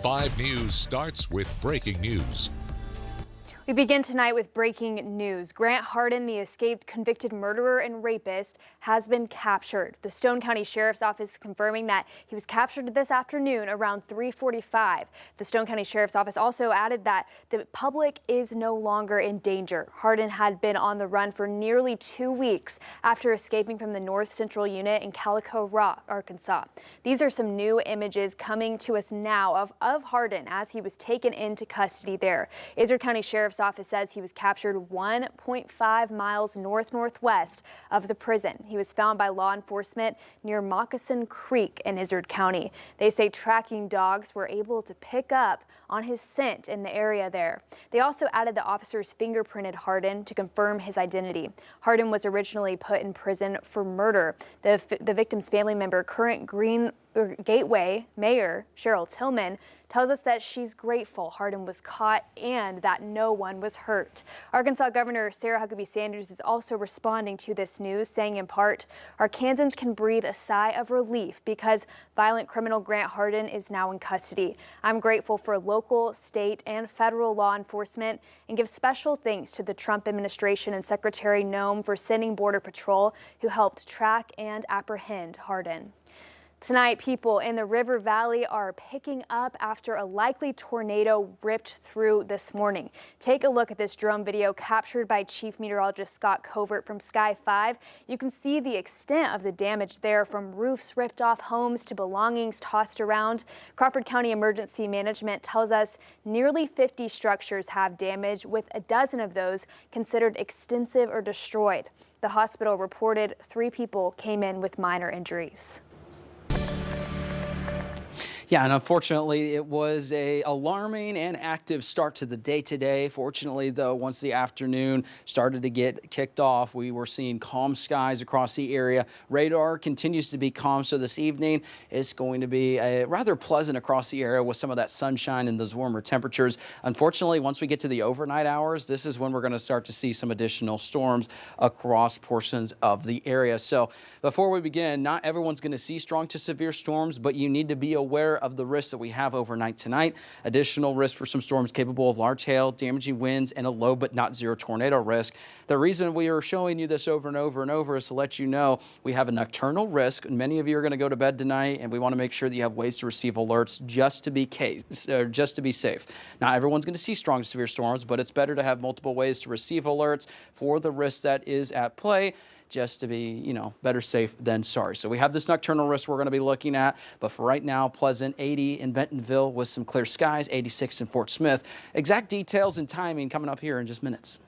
5 News starts with breaking news. We begin tonight with breaking news. Grant Hardin, the escaped convicted murderer and rapist, has been captured. The Stone County Sheriff's Office is confirming that he was captured this afternoon around 3:45. The Stone County Sheriff's Office also added that the public is no longer in danger. Hardin had been on the run for nearly 2 weeks after escaping from the North Central Unit in Calico, Arkansas. These are some new images coming to us now of Hardin as he was taken into custody there. Izard County Sheriff's Office says he was captured 1.5 miles northwest of the prison. He was found by law enforcement near Moccasin Creek in Izard County. They say tracking dogs were able to pick up on his scent in the area there. They also added the officers fingerprinted Hardin to confirm his identity. Hardin was originally put in prison for murder. The victim's family member, current Gateway Mayor Cheryl Tillman, tells us that she's grateful Hardin was caught and that no one was hurt. Arkansas Governor Sarah Huckabee Sanders is also responding to this news, saying in part, Arkansans can breathe a sigh of relief because violent criminal Grant Hardin is now in custody. I'm grateful for local, state, and federal law enforcement and give special thanks to the Trump administration and Secretary Noem for sending Border Patrol who helped track and apprehend Hardin. Tonight, people in the River Valley are picking up after a likely tornado ripped through this morning. Take a look at this drone video captured by Chief Meteorologist Scott Covert from Sky 5. You can see the extent of the damage there, from roofs ripped off homes to belongings tossed around. Crawford County Emergency Management tells us nearly 50 structures have damage, with a dozen of those considered extensive or destroyed. The hospital reported 3 people came in with minor injuries. Yeah, and unfortunately, it was a alarming and active start to the day today. Fortunately, though, once the afternoon started to get kicked off, we were seeing calm skies across the area. Radar continues to be calm, so this evening it's going to be rather pleasant across the area with some of that sunshine and those warmer temperatures. Unfortunately, once we get to the overnight hours, this is when we're going to start to see some additional storms across portions of the area. So before we begin, not everyone's going to see strong to severe storms, but you need to be aware of the risks that we have overnight tonight. Additional risk for some storms capable of large hail, damaging winds, and a low but not zero tornado risk. The reason we are showing you this over and over and over is to let you know we have a nocturnal risk. And many of you are going to go to bed tonight, and we want to make sure that you have ways to receive alerts just to be safe. Not everyone's going to see strong to severe storms, but it's better to have multiple ways to receive alerts for the risk that is at play, just to be, better safe than sorry. So we have this nocturnal risk we're going to be looking at, but for right now, pleasant 80 in Bentonville with some clear skies, 86 in Fort Smith. Exact details and timing coming up here in just minutes.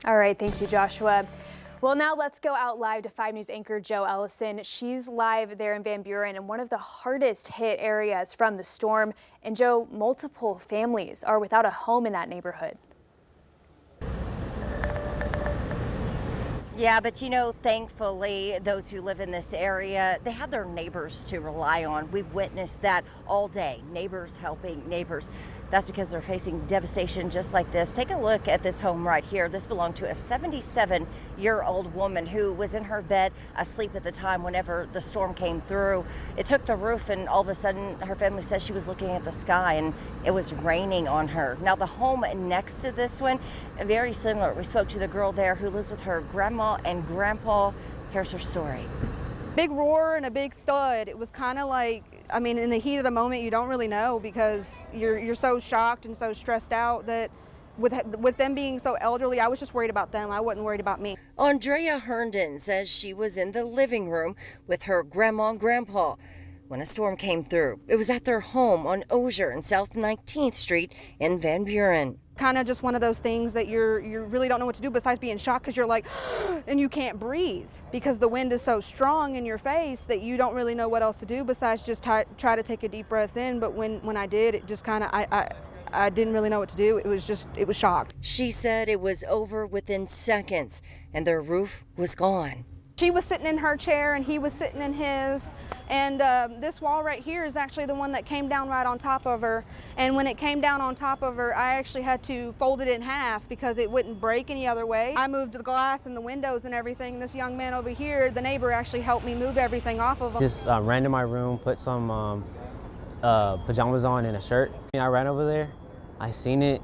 All right, thank you, Joshua. Well, now let's go out live to 5 News anchor Jo Ellison. She's live there in Van Buren in one of the hardest hit areas from the storm. And Jo, multiple families are without a home in that neighborhood. Yeah, but thankfully, those who live in this area, they have their neighbors to rely on. We've witnessed that all day, neighbors helping neighbors. That's because they're facing devastation just like this. Take a look at this home right here. This belonged to a 77-year-old woman who was in her bed asleep at the time whenever the storm came through. It took the roof, and all of a sudden her family says she was looking at the sky and it was raining on her. Now the home next to this one, very similar. We spoke to the girl there who lives with her grandma and grandpa. Here's her story. Big roar and a big thud. It was kind of like, in the heat of the moment, you don't really know because you're so shocked and so stressed out that with them being so elderly, I was just worried about them. I wasn't worried about me. Andrea Hardin says she was in the living room with her grandma and grandpa when a storm came through. It was at their home on Osier and South 19th Street in Van Buren. Kind of just one of those things that you really don't know what to do besides being shocked, because you're like, and you can't breathe because the wind is so strong in your face that you don't really know what else to do besides just try to take a deep breath in. But when I did, it just kind of, I didn't really know what to do. It was shocked. She said it was over within seconds and their roof was gone. She was sitting in her chair and he was sitting in his, and this wall right here is actually the one that came down right on top of her. And when it came down on top of her, I actually had to fold it in half because it wouldn't break any other way. I moved the glass and the windows and everything. This young man over here, the neighbor, actually helped me move everything off of him. Just ran to my room, put some pajamas on and a shirt. And I ran over there. I seen it.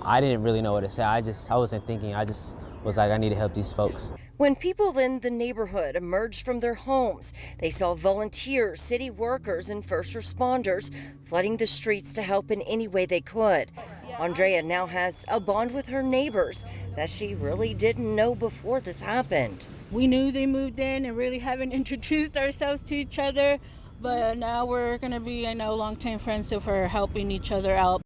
I didn't really know what to say. I wasn't thinking. I just was like, I need to help these folks. When people in the neighborhood emerged from their homes, they saw volunteers, city workers, and first responders flooding the streets to help in any way they could. Andrea now has a bond with her neighbors that she really didn't know before this happened. We knew they moved in and really haven't introduced ourselves to each other, but now we're going to be, long-term friends, so we're helping each other out.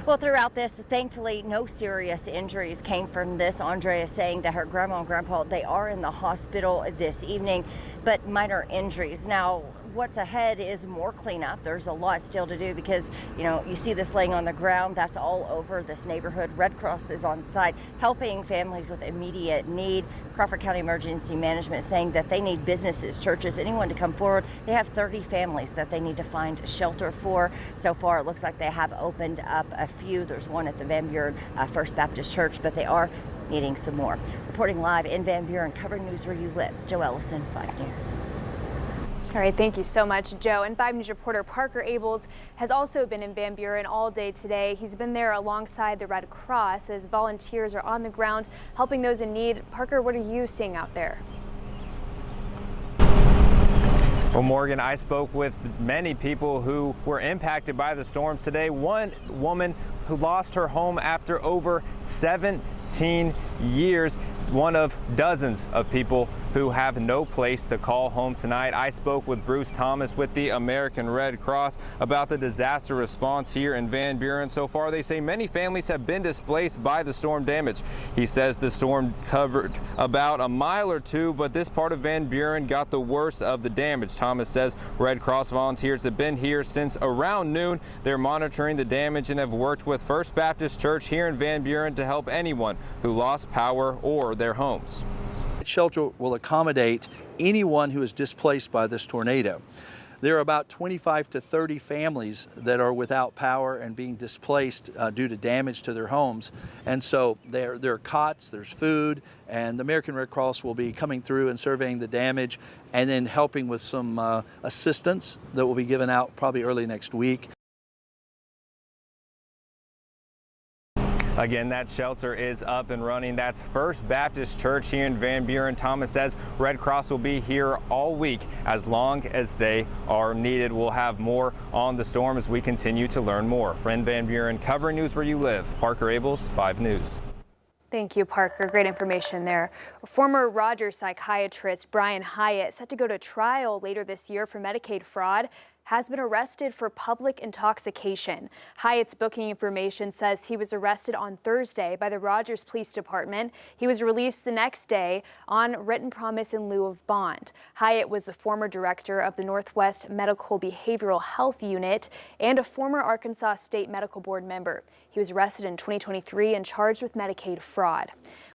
Well, throughout this, thankfully, no serious injuries came from this. Andrea saying that her grandma and grandpa, they are in the hospital this evening, but minor injuries. Now, what's ahead is more cleanup. There's a lot still to do because, you see this laying on the ground. That's all over this neighborhood. Red Cross is on site helping families with immediate need. Crawford County Emergency Management saying that they need businesses, churches, anyone to come forward. They have 30 families that they need to find shelter for. So far, it looks like they have opened up a few. There's one at the Van Buren First Baptist Church, but they are needing some more. Reporting live in Van Buren, covering news where you live, Joe Ellison, 5 News. All right, thank you so much, Joe. And 5 News reporter Parker Abels has also been in Van Buren all day today. He's been there alongside the Red Cross as volunteers are on the ground helping those in need. Parker, what are you seeing out there? Well, Morgan, I spoke with many people who were impacted by the storms today. One woman who lost her home after over 17 years, one of dozens of people who have no place to call home tonight. I spoke with Bruce Thomas with the American Red Cross about the disaster response here in Van Buren. So far, they say many families have been displaced by the storm damage. He says the storm covered about a mile or two, but this part of Van Buren got the worst of the damage. Thomas says Red Cross volunteers have been here since around noon. They're monitoring the damage and have worked with First Baptist Church here in Van Buren to help anyone who lost power or their homes. Shelter will accommodate anyone who is displaced by this tornado. There are about 25 to 30 families that are without power and being displaced due to damage to their homes. And so there are cots, there's food, and the American Red Cross will be coming through and surveying the damage and then helping with some assistance that will be given out probably early next week. Again, that shelter is up and running. That's First Baptist Church here in Van Buren. Thomas says Red Cross will be here all week as long as they are needed. We'll have more on the storm as we continue to learn more. Friend Van Buren, covering news where you live. Parker Abels, 5 News. Thank you, Parker. Great information there. Former Rogers psychiatrist Brian Hyatt, set to go to trial later this year for Medicaid fraud, has been arrested for public intoxication. Hyatt's booking information says he was arrested on Thursday by the Rogers Police Department. He was released the next day on written promise in lieu of bond. Hyatt was the former director of the Northwest Medical Behavioral Health Unit and a former Arkansas State Medical Board member. He was arrested in 2023 and charged with Medicaid fraud.